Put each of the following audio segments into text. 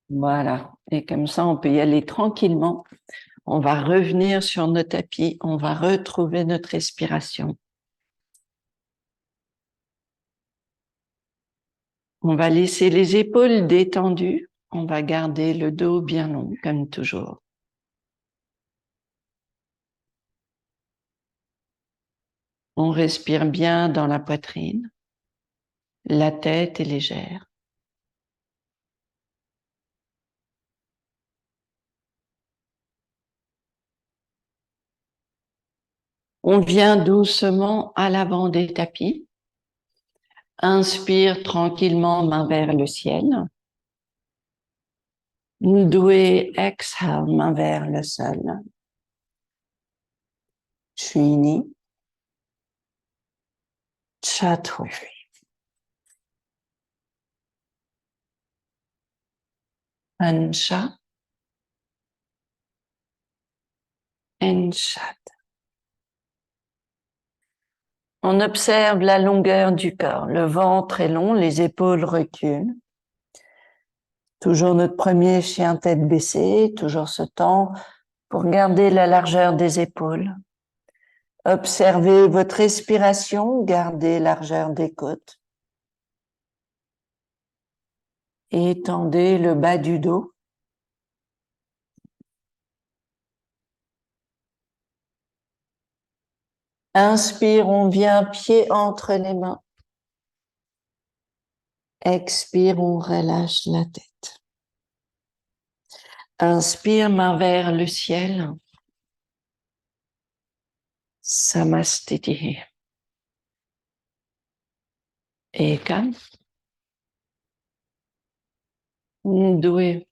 Voilà. Et comme ça, on peut y aller tranquillement. On va revenir sur nos tapis. On va retrouver notre respiration. On va laisser les épaules détendues. On va garder le dos bien long, comme toujours. On respire bien dans la poitrine. La tête est légère. On vient doucement à l'avant des tapis. Inspire tranquillement, main vers le ciel. Ndoué, exhale, main vers le sol. Chini. Chatoué. Ansha. Enchat. On observe la longueur du corps. Le ventre est long, les épaules reculent. Toujours notre premier chien tête baissée, toujours ce temps pour garder la largeur des épaules. Observez votre respiration, gardez largeur des côtes. Étendez le bas du dos. Inspire, on vient pied entre les mains. Expire, on relâche la tête. Inspire, main vers le ciel. Samastiti. Ekam. Ndoué.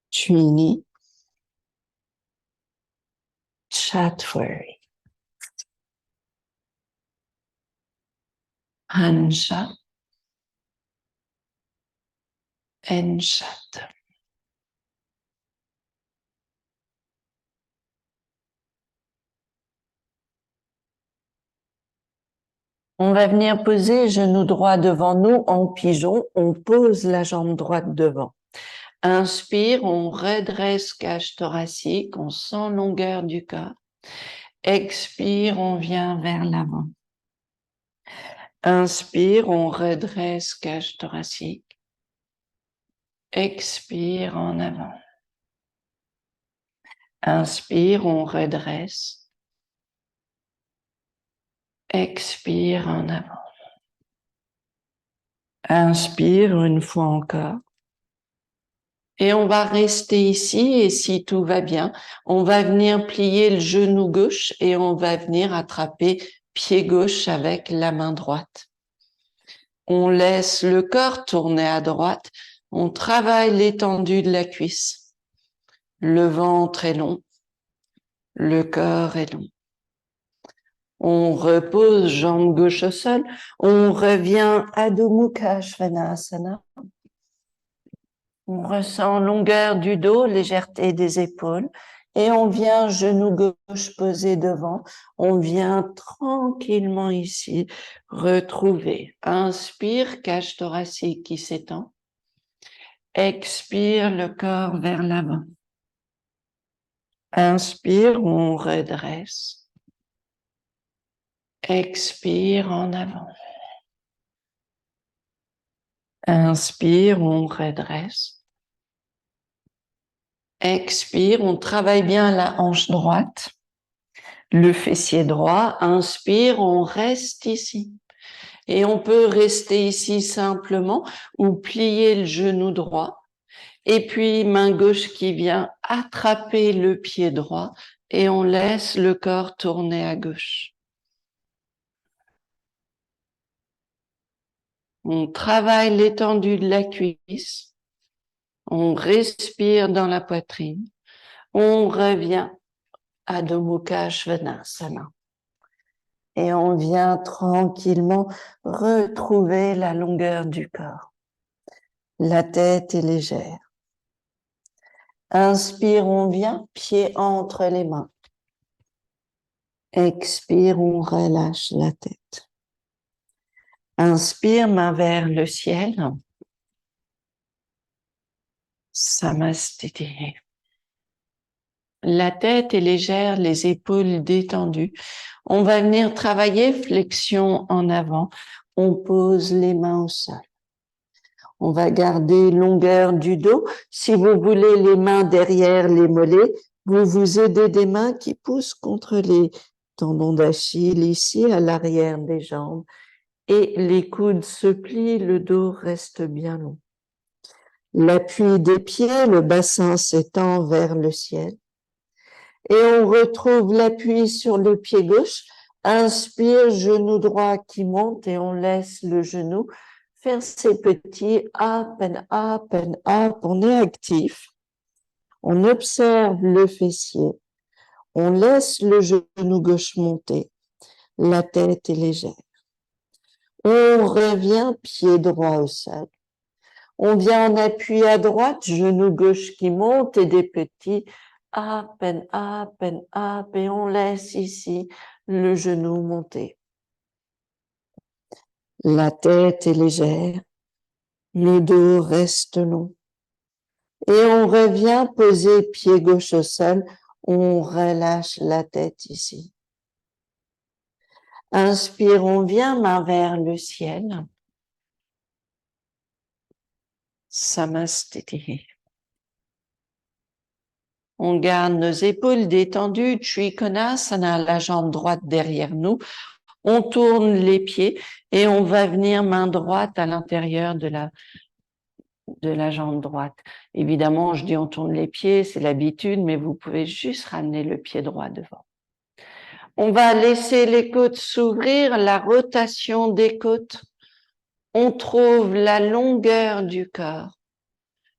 Chini. Chatoué. Hansha. Enchat. On va venir poser genou droit devant nous en pigeon. On pose la jambe droite devant. Inspire, on redresse cage thoracique, on sent longueur du corps. Expire, on vient vers l'avant. Inspire, on redresse cage thoracique. Expire en avant. Inspire, on redresse. Expire en avant. Inspire une fois encore. Et on va rester ici et si tout va bien, on va venir plier le genou gauche et on va venir attraper pied gauche avec la main droite. On laisse le corps tourner à droite. On travaille l'étendue de la cuisse. Le ventre est long. Le corps est long. On repose jambe gauche au sol. On revient Adho Mukha Svanasana. On ressent longueur du dos, légèreté des épaules. Et on vient genou gauche posé devant. On vient tranquillement ici retrouver. Inspire, cage thoracique qui s'étend. Expire le corps vers l'avant. Inspire, on redresse. Expire en avant. Inspire, on redresse. Expire, on travaille bien la hanche droite, le fessier droit. Inspire, on reste ici. Et on peut rester ici simplement ou plier le genou droit. Et puis, main gauche qui vient attraper le pied droit et on laisse le corps tourner à gauche. On travaille l'étendue de la cuisse. On respire dans la poitrine. On revient à Adho Mukha Svanasana. Et on vient tranquillement retrouver la longueur du corps. La tête est légère. Inspire, on vient, pied entre les mains. Expire, on relâche la tête. Inspire, main vers le ciel. Samastiti. La tête est légère, les épaules détendues. On va venir travailler flexion en avant. On pose les mains au sol. On va garder longueur du dos. Si vous voulez les mains derrière les mollets, vous vous aidez des mains qui poussent contre les tendons d'Achille ici à l'arrière des jambes. Et les coudes se plient, le dos reste bien long. L'appui des pieds, le bassin s'étend vers le ciel. Et on retrouve l'appui sur le pied gauche. Inspire, genou droit qui monte et on laisse le genou faire ses petits up and up and up. On est actif. On observe le fessier. On laisse le genou gauche monter. La tête est légère. On revient pied droit au sol. On vient en appui à droite, genou gauche qui monte et des petits up and up and up et on laisse ici le genou monter. La tête est légère, le dos reste long. Et on revient poser pied gauche au sol, on relâche la tête ici. Inspire, on vient main vers le ciel. Samastiti. On garde nos épaules détendues, Trikonasana, la jambe droite derrière nous. On tourne les pieds et on va venir main droite à l'intérieur de la jambe droite. Évidemment, je dis on tourne les pieds, c'est l'habitude, mais vous pouvez juste ramener le pied droit devant. On va laisser les côtes s'ouvrir, la rotation des côtes. On trouve la longueur du corps.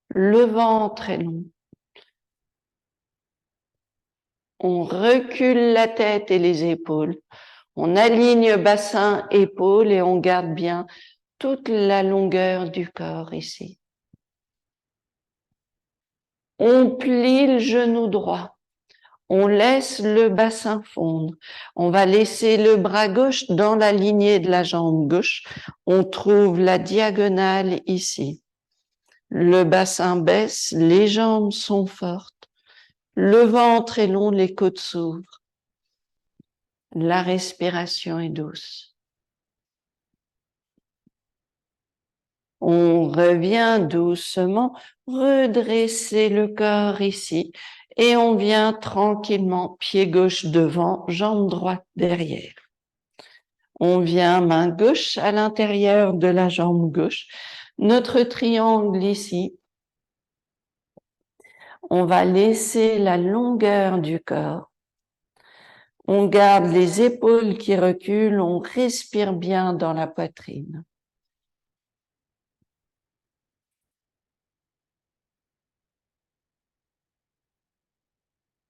Le ventre est long. On recule la tête et les épaules. On aligne bassin, épaules et on garde bien toute la longueur du corps ici. On plie le genou droit. On laisse le bassin fondre. On va laisser le bras gauche dans la lignée de la jambe gauche. On trouve la diagonale ici. Le bassin baisse, les jambes sont fortes. Le ventre est long, les côtes s'ouvrent. La respiration est douce. On revient doucement, redresser le corps ici et on vient tranquillement, pied gauche devant, jambe droite derrière. On vient main gauche à l'intérieur de la jambe gauche. Notre triangle ici. On va laisser la longueur du corps. On garde les épaules qui reculent, on respire bien dans la poitrine.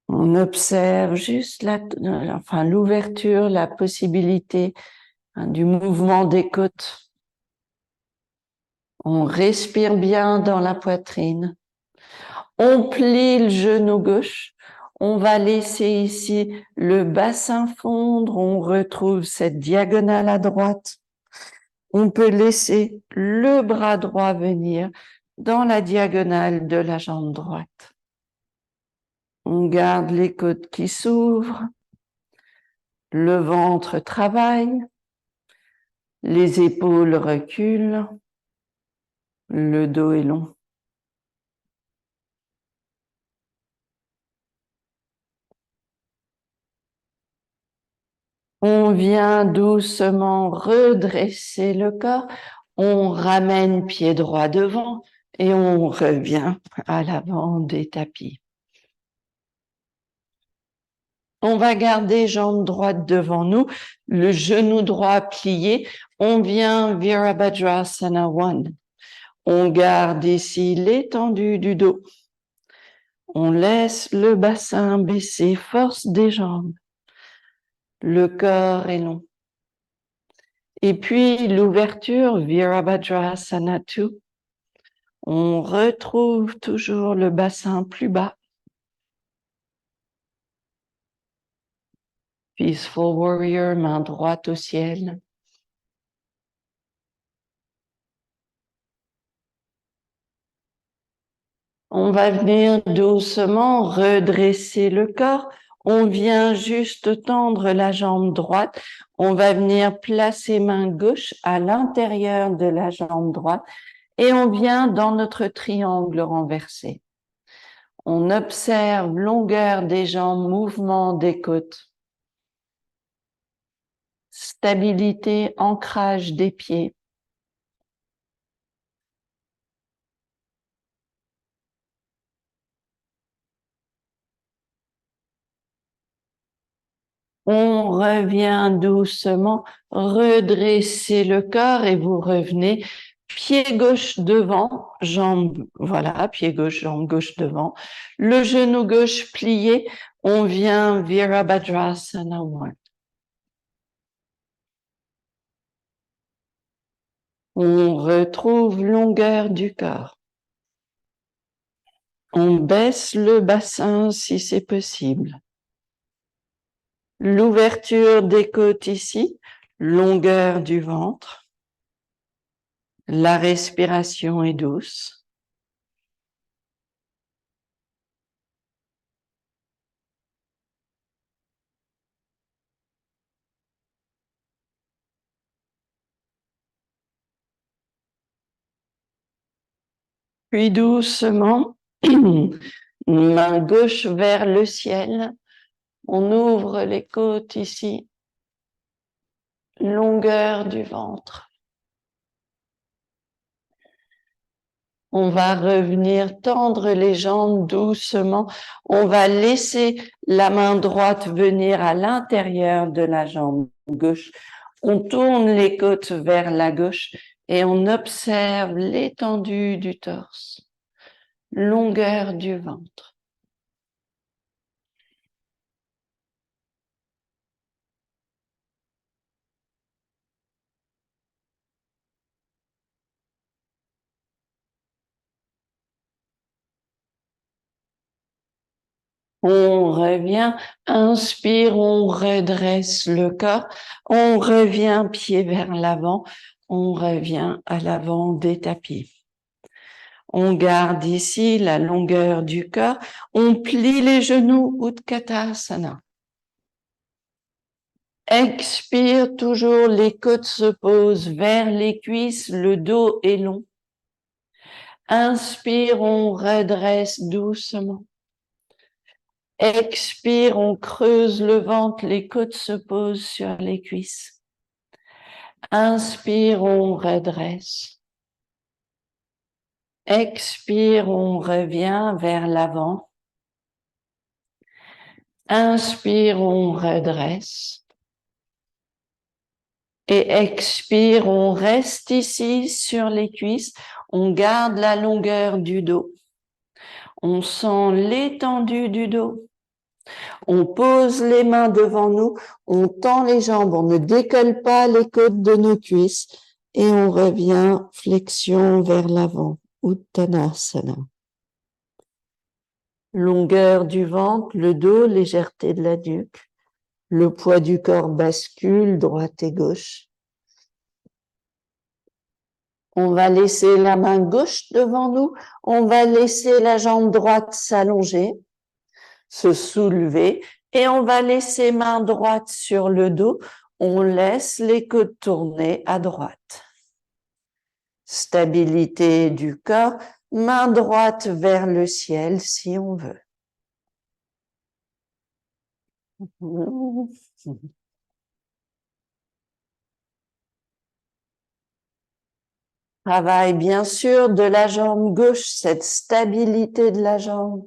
On observe juste l'ouverture, la possibilité du mouvement des côtes. On respire bien dans la poitrine. On plie le genou gauche. On va laisser ici le bassin fondre. On retrouve cette diagonale à droite. On peut laisser le bras droit venir dans la diagonale de la jambe droite. On garde les côtes qui s'ouvrent. Le ventre travaille. Les épaules reculent. Le dos est long. On vient doucement redresser le corps. On ramène pied droit devant et on revient à l'avant des tapis. On va garder jambe droite devant nous, le genou droit plié. On vient Virabhadrasana 1. On garde ici l'étendue du dos. On laisse le bassin baisser, force des jambes. Le corps est long. Et puis l'ouverture, Virabhadrasana 2. On retrouve toujours le bassin plus bas. Peaceful Warrior, main droite au ciel. On va venir doucement redresser le corps. On vient juste tendre la jambe droite. On va venir placer main gauche à l'intérieur de la jambe droite et on vient dans notre triangle renversé. On observe longueur des jambes, mouvement des côtes, stabilité, ancrage des pieds. On revient doucement, redresser le corps et vous revenez pied gauche devant, jambe, voilà, pied gauche, jambe gauche devant, le genou gauche plié, on vient Virabhadrasana 1. On retrouve longueur du corps. On baisse le bassin si c'est possible. L'ouverture des côtes ici, longueur du ventre. La respiration est douce. Puis doucement, main gauche vers le ciel. On ouvre les côtes ici. Longueur du ventre. On va revenir tendre les jambes doucement. On va laisser la main droite venir à l'intérieur de la jambe gauche. On tourne les côtes vers la gauche et on observe l'étendue du torse, longueur du ventre. On revient, inspire, on redresse le corps, on revient pied vers l'avant, on revient à l'avant des tapis. On garde ici la longueur du corps, on plie les genoux, Utkatasana. Expire, toujours les côtes se posent vers les cuisses, le dos est long. Inspire, on redresse doucement. Expire, on creuse le ventre, les côtes se posent sur les cuisses. Inspire, on redresse. Expire, on revient vers l'avant. Inspire, on redresse. Et expire, on reste ici sur les cuisses. On garde la longueur du dos. On sent l'étendue du dos. On pose les mains devant nous, on tend les jambes, on ne décolle pas les côtes de nos cuisses et on revient flexion vers l'avant, Uttanasana. Longueur du ventre, le dos, légèreté de la nuque, le poids du corps bascule droite et gauche. On va laisser la main gauche devant nous, on va laisser la jambe droite s'allonger, se soulever et on va laisser main droite sur le dos. On laisse les côtes tourner à droite. Stabilité du corps, main droite vers le ciel si on veut. Travail bien sûr de la jambe gauche, cette stabilité de la jambe.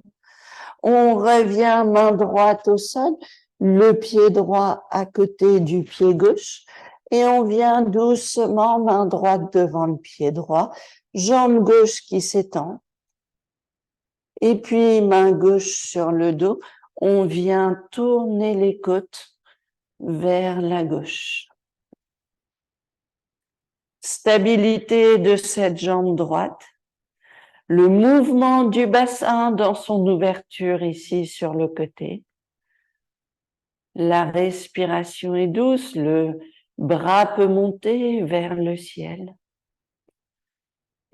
On revient main droite au sol, le pied droit à côté du pied gauche et on vient doucement main droite devant le pied droit, jambe gauche qui s'étend et puis main gauche sur le dos, on vient tourner les côtes vers la gauche. Stabilité de cette jambe droite. Le mouvement du bassin dans son ouverture ici sur le côté. La respiration est douce, le bras peut monter vers le ciel.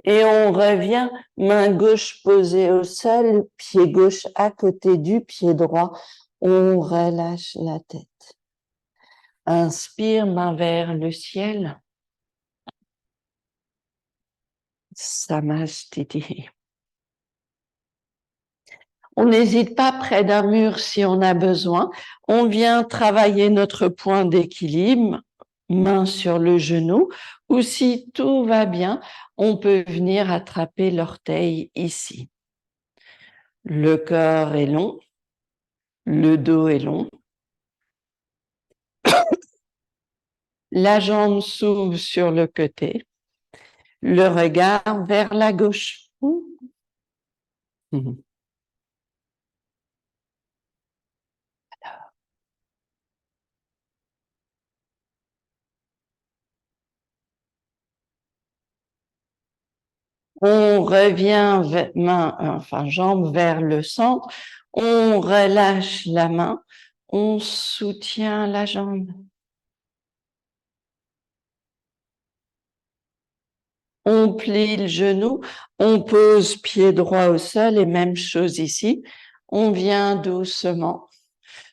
Et on revient, main gauche posée au sol, pied gauche à côté du pied droit. On relâche la tête. Inspire, main vers le ciel. Samastiti. On n'hésite pas près d'un mur si on a besoin. On vient travailler notre point d'équilibre, main sur le genou, ou si tout va bien, on peut venir attraper l'orteil ici. Le corps est long, le dos est long. La jambe s'ouvre sur le côté, le regard vers la gauche. On revient jambe vers le centre. On relâche la main. On soutient la jambe. On plie le genou. On pose pied droit au sol et même chose ici. On vient doucement.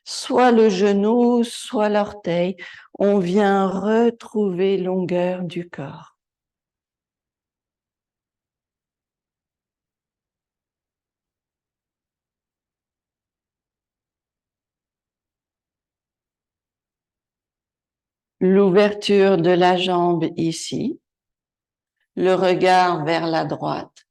Soit le genou, soit l'orteil. On vient retrouver longueur du corps. L'ouverture de la jambe ici, le regard vers la droite.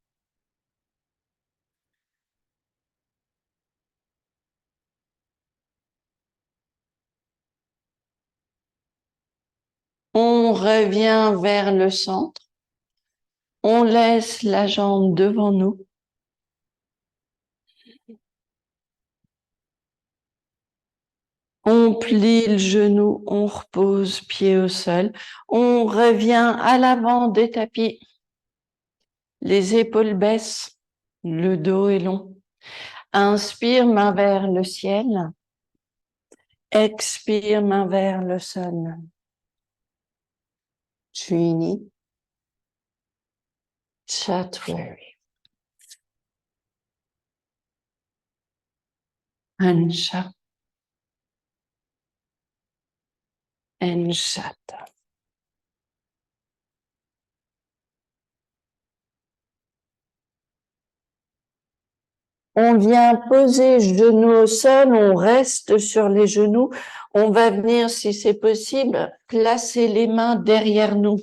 On revient vers le centre. On laisse la jambe devant nous. On plie le genou, on repose pied au sol. On revient à l'avant des tapis. Les épaules baissent, le dos est long. Inspire, main vers le ciel. Expire, main vers le sol. Trini. Chatwari. Ansha. Enshata. On vient poser genoux au sol, on reste sur les genoux. On va venir, si c'est possible, placer les mains derrière nous.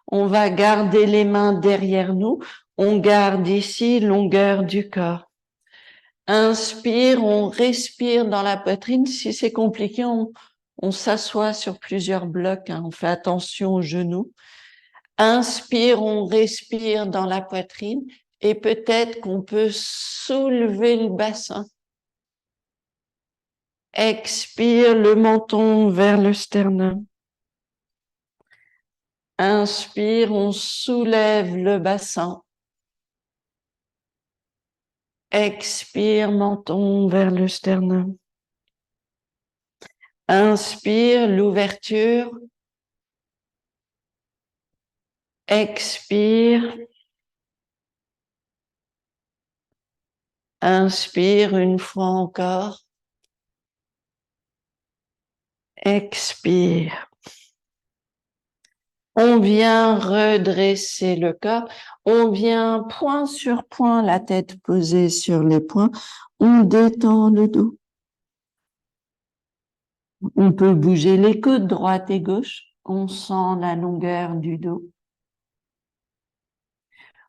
On va garder les mains derrière nous. On garde ici longueur du corps. Inspire, on respire dans la poitrine. Si c'est compliqué, on s'assoit sur plusieurs blocs. On fait attention aux genoux. Inspire, on respire dans la poitrine et peut-être qu'on peut soulever le bassin. Expire le menton vers le sternum. Inspire, on soulève le bassin. Expire, menton vers le sternum. Inspire, l'ouverture. Expire. Inspire une fois encore. Expire. On vient redresser le corps. On vient point sur point, la tête posée sur les poings. On détend le dos. On peut bouger les coudes droite et gauche. On sent la longueur du dos.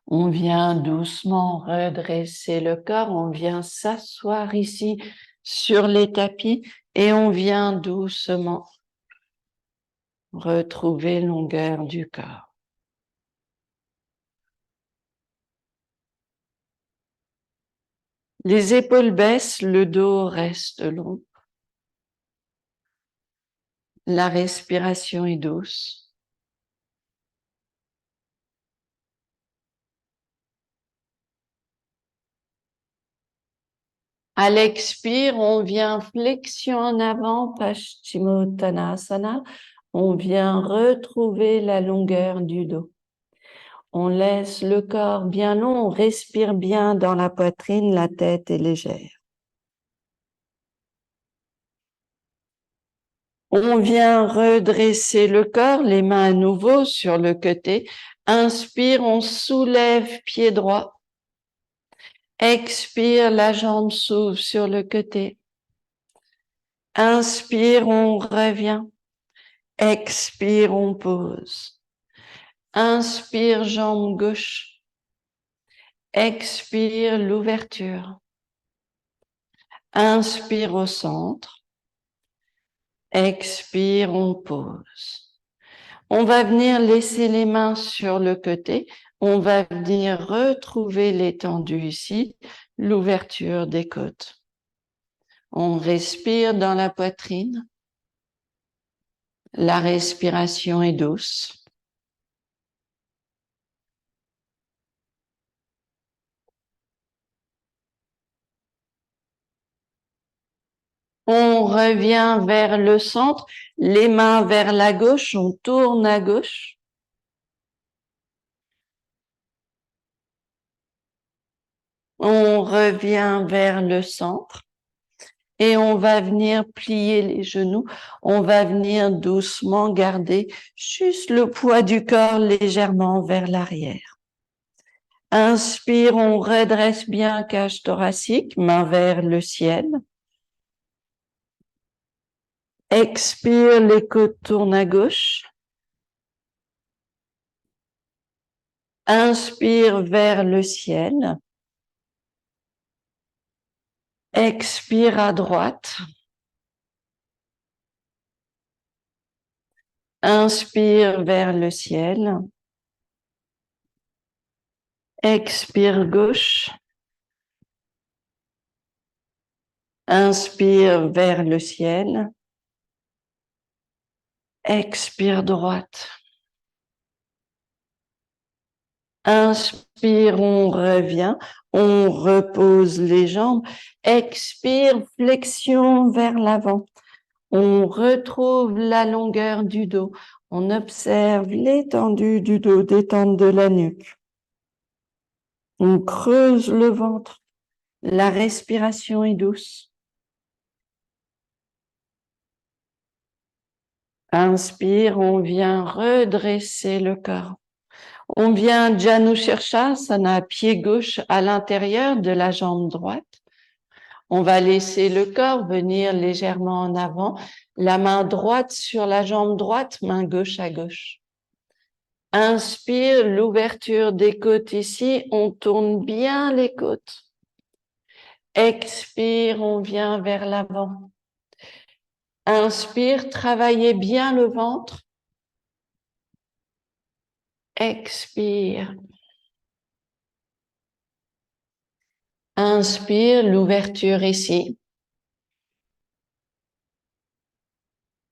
On vient doucement redresser le corps. On vient s'asseoir ici sur les tapis et on vient doucement retrouver longueur du corps. Les épaules baissent, le dos reste long. La respiration est douce. À l'expire, on vient flexion en avant, Paschimottanasana. On vient retrouver la longueur du dos. On laisse le corps bien long, on respire bien dans la poitrine, la tête est légère. On vient redresser le corps, les mains à nouveau sur le côté. Inspire, on soulève pied droit. Expire, la jambe s'ouvre sur le côté. Inspire, on revient. Expire, on pose. Inspire, jambe gauche. Expire, l'ouverture. Inspire au centre. Expire, on pose. On va venir laisser les mains sur le côté. On va venir retrouver l'étendue ici, l'ouverture des côtes. On respire dans la poitrine. La respiration est douce. On revient vers le centre, les mains vers la gauche, on tourne à gauche. On revient vers le centre et on va venir plier les genoux. On va venir doucement garder juste le poids du corps légèrement vers l'arrière. Inspire, on redresse bien cage thoracique, main vers le ciel. Expire, les côtes tournent à gauche. Inspire vers le ciel. Expire à droite. Inspire vers le ciel. Expire gauche. Inspire vers le ciel. Expire droite. Inspire, on revient. On repose les jambes. Expire, flexion vers l'avant. On retrouve la longueur du dos. On observe l'étendue du dos, détente de la nuque. On creuse le ventre. La respiration est douce. Inspire, on vient redresser le corps. On vient Janu Shirshasana, pied gauche à l'intérieur de la jambe droite. On va laisser le corps venir légèrement en avant, la main droite sur la jambe droite, main gauche à gauche. Inspire, l'ouverture des côtes ici, on tourne bien les côtes. Expire, on vient vers l'avant. Inspire, travaillez bien le ventre. Expire. Inspire, l'ouverture ici.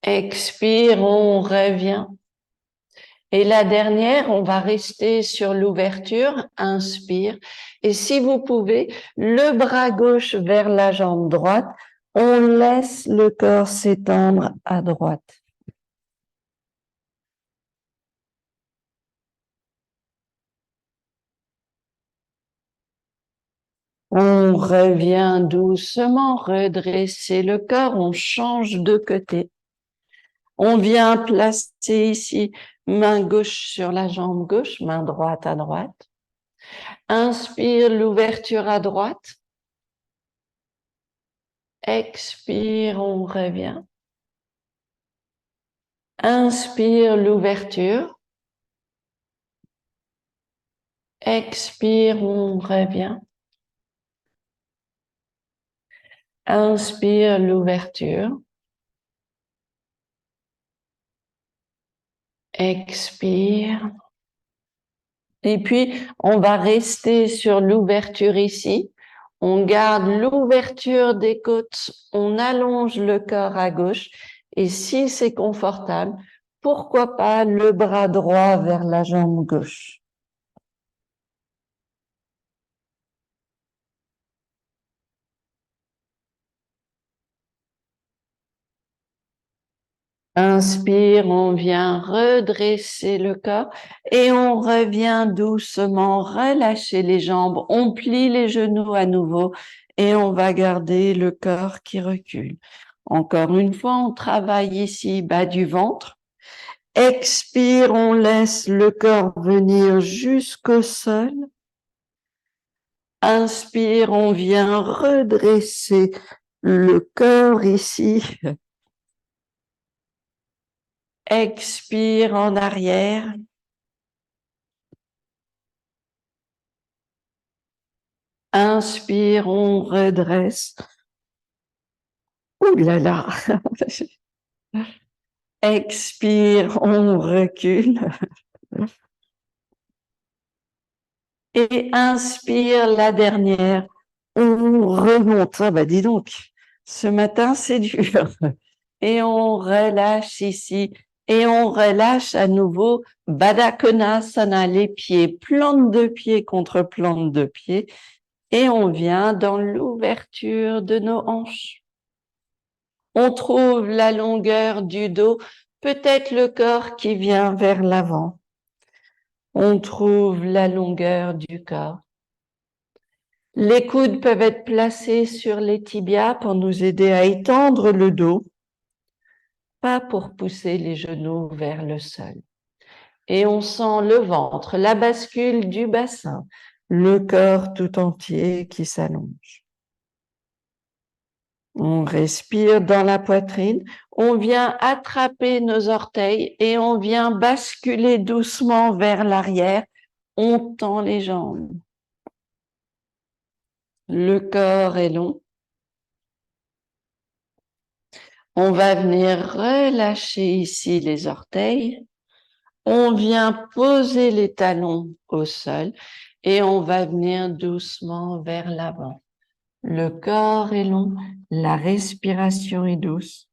Expire, on revient. Et la dernière, on va rester sur l'ouverture. Inspire. Et si vous pouvez, le bras gauche vers la jambe droite. On laisse le corps s'étendre à droite. On revient doucement, redresser le corps, on change de côté. On vient placer ici main gauche sur la jambe gauche, main droite à droite. Inspire, l'ouverture à droite. Expire, on revient. Inspire, l'ouverture. Expire, on revient. Inspire, l'ouverture. Expire. Et puis, on va rester sur l'ouverture ici. On garde l'ouverture des côtes. On allonge le corps à gauche. Et si c'est confortable, pourquoi pas le bras droit vers la jambe gauche. Inspire, on vient redresser le corps et on revient doucement relâcher les jambes. On plie les genoux à nouveau et on va garder le corps qui recule. Encore une fois, on travaille ici bas du ventre. Expire, on laisse le corps venir jusqu'au sol. Inspire, on vient redresser le corps ici. Expire en arrière. Inspire, on redresse. Ouh là là. Expire, on recule. Et inspire la dernière. On remonte. Ah bah dis donc, ce matin c'est dur. Et on relâche ici. Et on relâche à nouveau Baddha Konasana, les pieds, plante de pied contre plante de pied. Et on vient dans l'ouverture de nos hanches. On trouve la longueur du dos, peut-être le corps qui vient vers l'avant. On trouve la longueur du corps. Les coudes peuvent être placés sur les tibias pour nous aider à étendre le dos, pas pour pousser les genoux vers le sol. Et on sent le ventre, la bascule du bassin, le corps tout entier qui s'allonge. On respire dans la poitrine, on vient attraper nos orteils et on vient basculer doucement vers l'arrière. On tend les jambes. Le corps est long. On va venir relâcher ici les orteils. On vient poser les talons au sol et on va venir doucement vers l'avant. Le corps est long, la respiration est douce.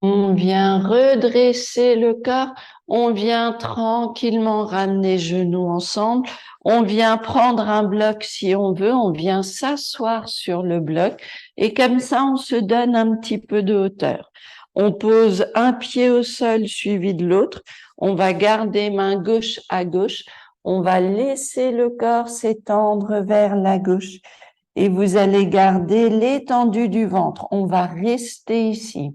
On vient redresser le corps, on vient tranquillement ramener genoux ensemble, on vient prendre un bloc si on veut, on vient s'asseoir sur le bloc et comme ça on se donne un petit peu de hauteur. On pose un pied au sol suivi de l'autre, on va garder main gauche à gauche, on va laisser le corps s'étendre vers la gauche et vous allez garder l'étendue du ventre. On va rester ici.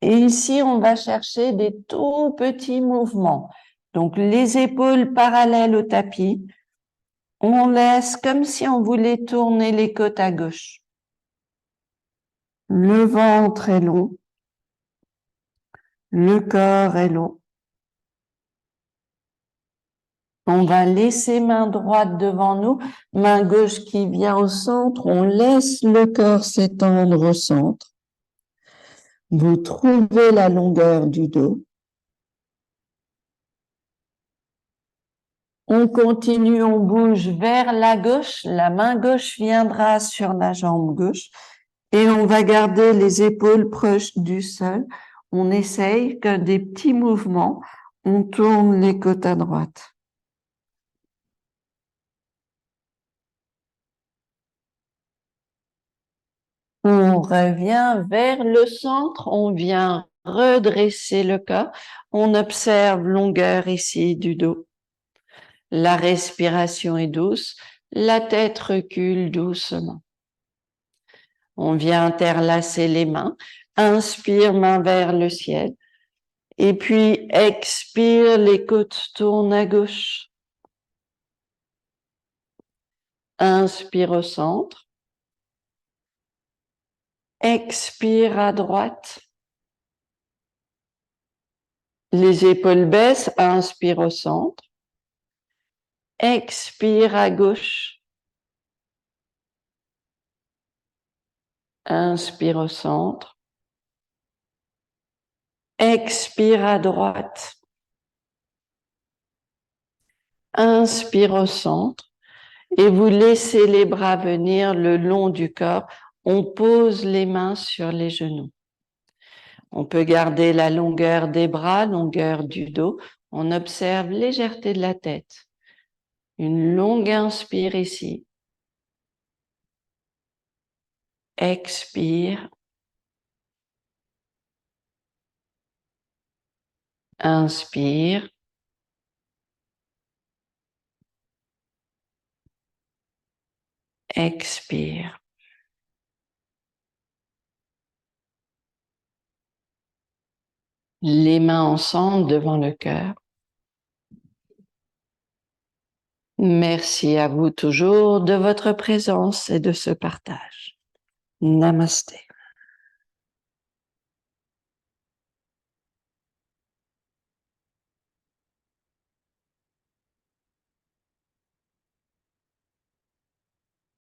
Et ici, on va chercher des tout petits mouvements. Donc, les épaules parallèles au tapis. On laisse comme si on voulait tourner les côtes à gauche. Le ventre est long. Le corps est long. On va laisser main droite devant nous, main gauche qui vient au centre. On laisse le corps s'étendre au centre. Vous trouvez la longueur du dos. On continue, on bouge vers la gauche. La main gauche viendra sur la jambe gauche et on va garder les épaules proches du sol. On essaye que des petits mouvements. On tourne les côtes à droite. On revient vers le centre. On vient redresser le corps. On observe longueur ici du dos. La respiration est douce. La tête recule doucement. On vient interlacer les mains. Inspire, main vers le ciel. Et puis, expire, les côtes tournent à gauche. Inspire au centre. Expire à droite. Les épaules baissent. Inspire au centre. Expire à gauche. Inspire au centre. Expire à droite. Inspire au centre. Et vous laissez les bras venir le long du corps. On pose les mains sur les genoux. On peut garder la longueur des bras, longueur du dos. On observe légèreté de la tête. Une longue inspire ici. Expire. Inspire. Expire. Les mains ensemble devant le cœur. Merci à vous toujours de votre présence et de ce partage. Namasté.